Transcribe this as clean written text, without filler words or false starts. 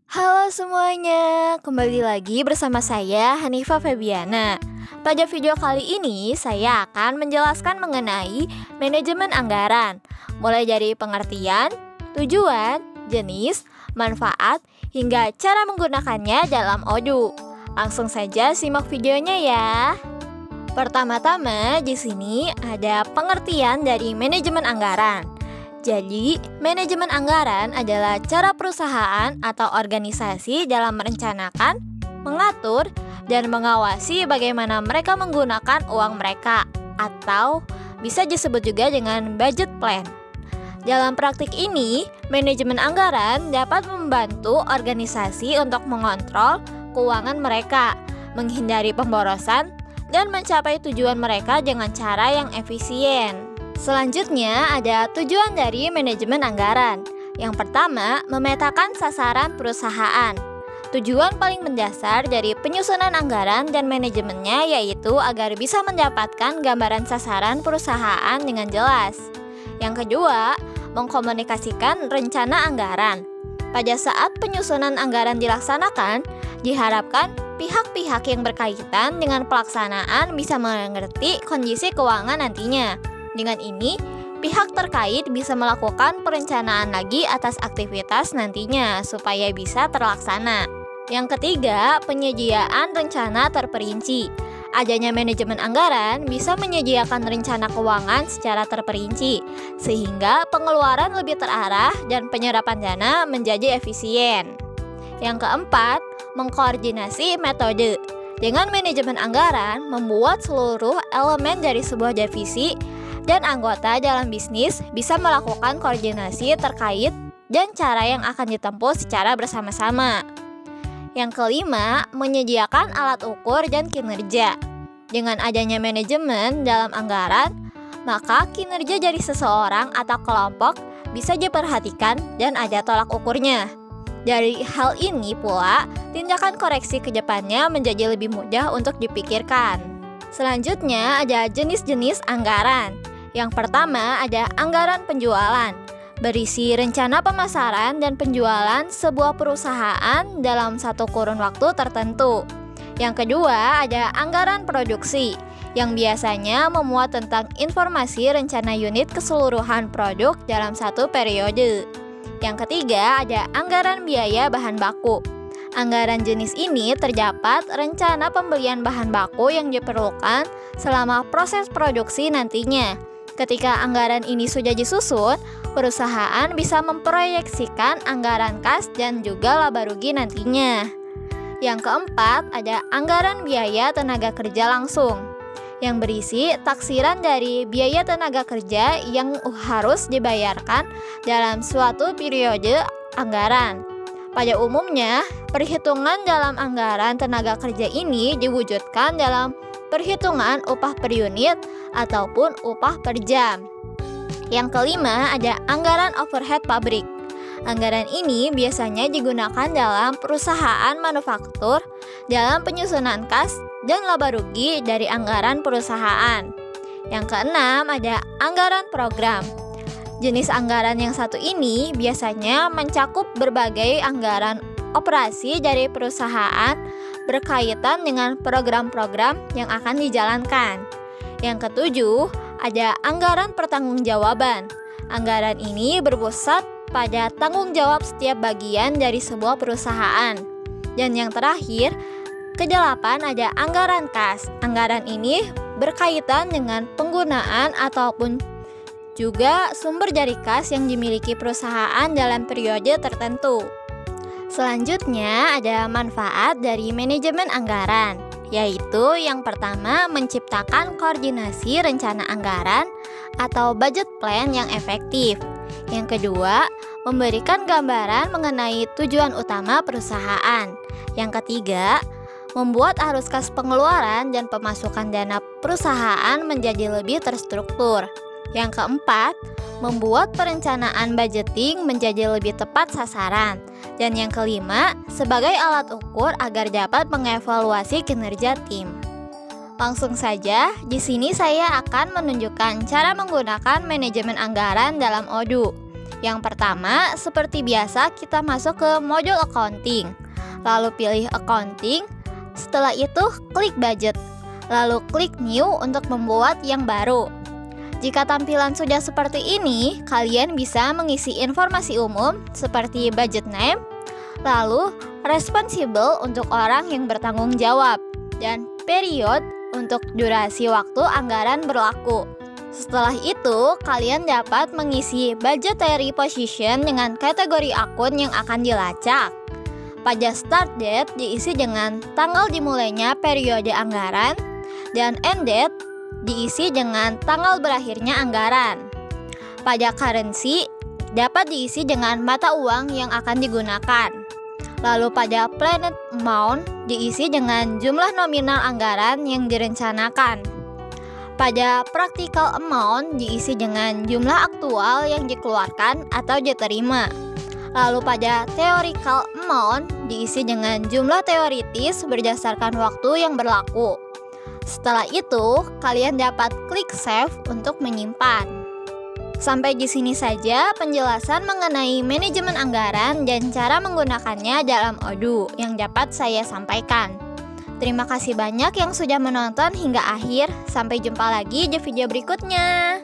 Halo semuanya, kembali lagi bersama saya Hanifa Febiana. Pada video kali ini saya akan menjelaskan mengenai manajemen anggaran, mulai dari pengertian, tujuan, jenis, manfaat, hingga cara menggunakannya dalam ODU. Langsung saja simak videonya ya. Pertama-tama di sini ada pengertian dari manajemen anggaran. Jadi, manajemen anggaran adalah cara perusahaan atau organisasi dalam merencanakan, mengatur, dan mengawasi bagaimana mereka menggunakan uang mereka, atau bisa disebut juga dengan budget plan. Dalam praktik ini, manajemen anggaran dapat membantu organisasi untuk mengontrol keuangan mereka, menghindari pemborosan, dan mencapai tujuan mereka dengan cara yang efisien. Selanjutnya ada tujuan dari manajemen anggaran. Yang pertama, memetakan sasaran perusahaan. Tujuan paling mendasar dari penyusunan anggaran dan manajemennya yaitu agar bisa mendapatkan gambaran sasaran perusahaan dengan jelas. Yang kedua, mengkomunikasikan rencana anggaran. Pada saat penyusunan anggaran dilaksanakan, diharapkan pihak-pihak yang berkaitan dengan pelaksanaan bisa mengerti kondisi keuangan nantinya. Dengan ini, pihak terkait bisa melakukan perencanaan lagi atas aktivitas nantinya supaya bisa terlaksana. Yang ketiga, penyediaan rencana terperinci. Adanya manajemen anggaran bisa menyediakan rencana keuangan secara terperinci, sehingga pengeluaran lebih terarah dan penyerapan dana menjadi efisien. Yang keempat, mengkoordinasi metode. Dengan manajemen anggaran, membuat seluruh elemen dari sebuah divisi dan anggota dalam bisnis bisa melakukan koordinasi terkait dan cara yang akan ditempuh secara bersama-sama. Yang kelima, menyediakan alat ukur dan kinerja. Dengan adanya manajemen dalam anggaran, maka kinerja dari seseorang atau kelompok bisa diperhatikan dan ada tolak ukurnya. Dari hal ini pula, tindakan koreksi ke depannya menjadi lebih mudah untuk dipikirkan. Selanjutnya ada jenis-jenis anggaran. Yang pertama ada anggaran penjualan, berisi rencana pemasaran dan penjualan sebuah perusahaan dalam satu kurun waktu tertentu. Yang kedua ada anggaran produksi, yang biasanya memuat tentang informasi rencana unit keseluruhan produk dalam satu periode. Yang ketiga ada anggaran biaya bahan baku. Anggaran jenis ini terdapat rencana pembelian bahan baku yang diperlukan selama proses produksi nantinya. Ketika anggaran ini sudah disusun, perusahaan bisa memproyeksikan anggaran kas dan juga laba rugi nantinya. Yang keempat, ada anggaran biaya tenaga kerja langsung, yang berisi taksiran dari biaya tenaga kerja yang harus dibayarkan dalam suatu periode anggaran. Pada umumnya, perhitungan dalam anggaran tenaga kerja ini diwujudkan dalam perhitungan upah per unit ataupun upah per jam. Yang kelima ada anggaran overhead pabrik. Anggaran ini biasanya digunakan dalam perusahaan manufaktur dalam penyusunan kas dan laba rugi dari anggaran perusahaan. Yang keenam ada anggaran program. Jenis anggaran yang satu ini biasanya mencakup berbagai anggaran operasi dari perusahaan berkaitan dengan program-program yang akan dijalankan. Yang ketujuh, ada anggaran pertanggungjawaban. Anggaran ini berpusat pada tanggung jawab setiap bagian dari sebuah perusahaan. Dan yang terakhir, kedelapan ada anggaran kas. Anggaran ini berkaitan dengan penggunaan ataupun juga sumber dari kas yang dimiliki perusahaan dalam periode tertentu. Selanjutnya ada manfaat dari manajemen anggaran, yaitu yang pertama menciptakan koordinasi rencana anggaran atau budget plan yang efektif. Yang kedua, memberikan gambaran mengenai tujuan utama perusahaan. Yang ketiga, membuat arus kas pengeluaran dan pemasukan dana perusahaan menjadi lebih terstruktur. Yang keempat, membuat perencanaan budgeting menjadi lebih tepat sasaran. Dan yang kelima, sebagai alat ukur agar dapat mengevaluasi kinerja tim. Langsung saja, di sini saya akan menunjukkan cara menggunakan manajemen anggaran dalam ODU. Yang pertama, seperti biasa kita masuk ke modul accounting. Lalu pilih accounting, setelah itu klik budget. Lalu klik new untuk membuat yang baru. Jika tampilan sudah seperti ini, kalian bisa mengisi informasi umum seperti budget name, lalu responsible untuk orang yang bertanggung jawab, dan period untuk durasi waktu anggaran berlaku. Setelah itu, kalian dapat mengisi budgetary position dengan kategori akun yang akan dilacak. Pada start date diisi dengan tanggal dimulainya periode anggaran, dan end date diisi dengan tanggal berakhirnya anggaran. Pada currency dapat diisi dengan mata uang yang akan digunakan. Lalu pada planned amount diisi dengan jumlah nominal anggaran yang direncanakan. Pada practical amount diisi dengan jumlah aktual yang dikeluarkan atau diterima. Lalu pada theoretical amount diisi dengan jumlah teoritis berdasarkan waktu yang berlaku. Setelah itu, kalian dapat klik save untuk menyimpan. Sampai di sini saja penjelasan mengenai manajemen anggaran dan cara menggunakannya dalam Odoo yang dapat saya sampaikan. Terima kasih banyak yang sudah menonton hingga akhir. Sampai jumpa lagi di video berikutnya.